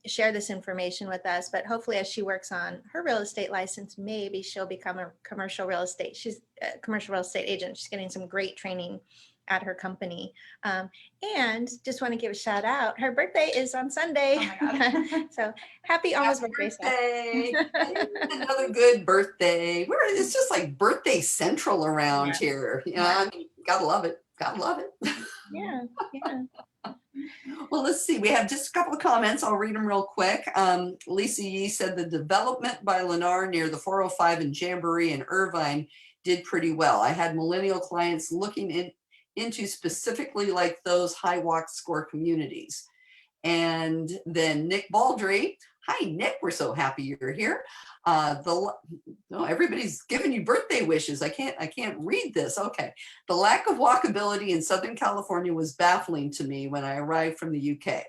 share this information with us. But hopefully as she works on her real estate license, maybe she'll become a commercial real estate. She's a commercial real estate agent. She's getting some great training at her company. And just want to give a shout out. Her birthday is on Sunday. Oh so happy almost birthday.
Another good birthday. It's just like birthday central around here. I mean, gotta love it. Gotta love it.
Yeah.
Well, let's see. We have just a couple of comments. I'll read them real quick. Lisa Yee said the development by Lennar near the 405 in Jamboree and Irvine did pretty well. I had millennial clients looking into specifically like those high walk score communities. And then Nick Baldry. Hi, Nick. We're so happy you're here. Everybody's giving you birthday wishes. I can't read this. Okay. The lack of walkability in Southern California was baffling to me when I arrived from the UK.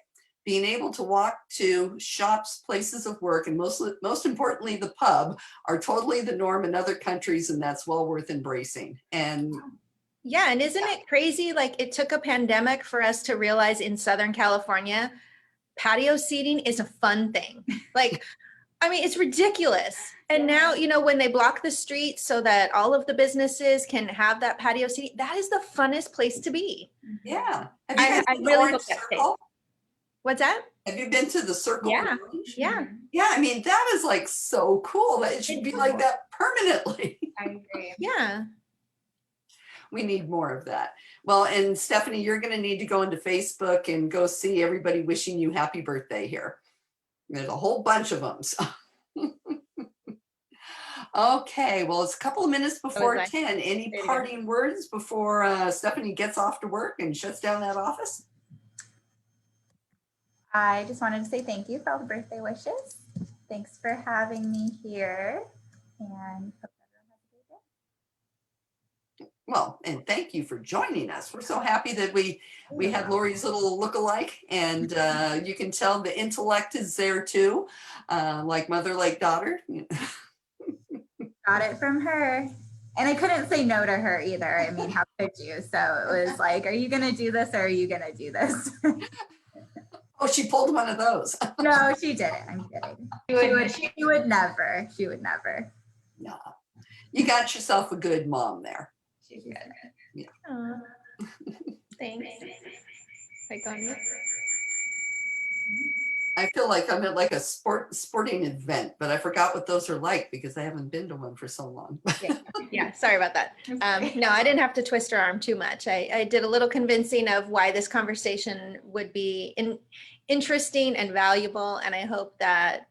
Being able to walk to shops, places of work, and most importantly, the pub are totally the norm in other countries, and that's well worth embracing. And
yeah, and isn't it crazy? Like it took a pandemic for us to realize in Southern California, patio seating is a fun thing. Like, I mean, it's ridiculous. And now, when they block the streets so that all of the businesses can have that patio seating, that is the funnest place to be.
Yeah.
I really hope that stays. What's that?
Have you been to the Circle?
Yeah.
Yeah. Yeah. I mean, that is like so cool. That it should be like that permanently.
I agree.
Yeah.
We need more of that. Well, and Stephanie, you're going to need to go into Facebook and go see everybody wishing you happy birthday here. There's a whole bunch of them. So. Okay, well, it's a couple of minutes before 10. Any parting words before Stephanie gets off to work and shuts down that office?
I just wanted to say thank you for all the birthday wishes. Thanks for having me here, and hope everyone has a great day.
Well, and thank you for joining us. We're so happy that we had Lori's little look-alike, and you can tell the intellect is there too, like mother, like daughter.
Got it from her. And I couldn't say no to her either. I mean, how could you? So it was like, are you going to do this or are you going to do this?
Oh, she pulled one of those.
No, she didn't. I'm kidding. She would never. She would never.
No. You got yourself a good mom there.
She's good.
Yeah.
Thanks. Like on you.
I feel like I'm at like a sporting event, but I forgot what those are like because I haven't been to one for so long.
Yeah, sorry about that. No, I didn't have to twist her arm too much. I did a little convincing of why this conversation would be interesting and valuable, and I hope that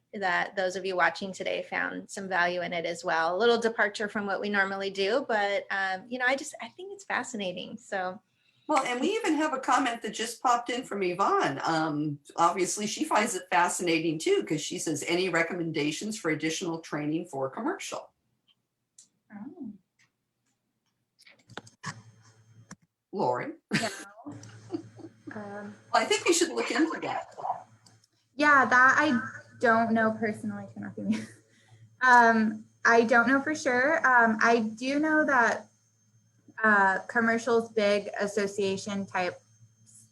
those of you watching today found some value in it as well. A little departure from what we normally do, but I think it's fascinating. So.
Well, and we even have a comment that just popped in from Yvonne. Obviously, she finds it fascinating too, because she says, any recommendations for additional training for commercial?
Oh.
Lori?
No.
Well, I think we should look into that.
Yeah, that I don't know personally. Cannot be me. I don't know for sure. I do know that commercial's big association type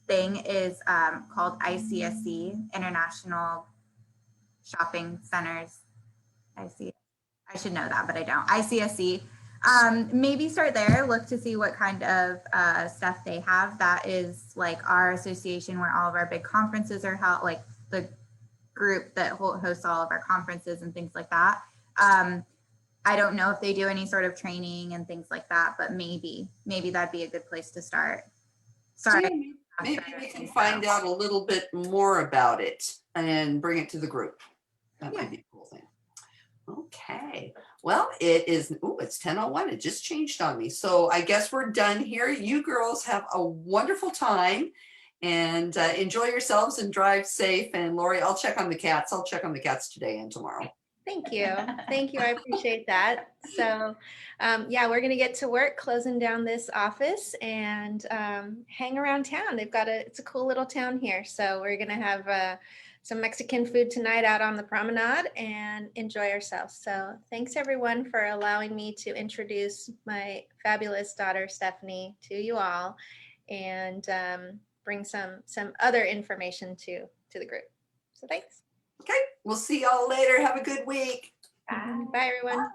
thing is called ICSC, International Shopping Centers. I should know that, but I don't. ICSC. Maybe start there, look to see what kind of stuff they have. That is like our association where all of our big conferences are held, like the group that hosts all of our conferences and things like that. I don't know if they do any sort of training and things like that, but maybe that'd be a good place to start. Sorry.
Maybe we can find out a little bit more about it and bring it to the group. That might be a cool thing. Okay. Well, it's 10:01. It just changed on me. So I guess we're done here. You girls have a wonderful time and enjoy yourselves and drive safe. And Lori, I'll check on the cats. I'll check on the cats today and tomorrow.
Thank you. Thank you. I appreciate that. So yeah, we're going to get to work closing down this office and hang around town. It's a cool little town here. So we're going to have some Mexican food tonight out on the promenade and enjoy ourselves. So thanks everyone for allowing me to introduce my fabulous daughter, Stephanie, to you all and bring some other information to the group. So thanks.
Okay, we'll see y'all later. Have a good week.
Bye everyone.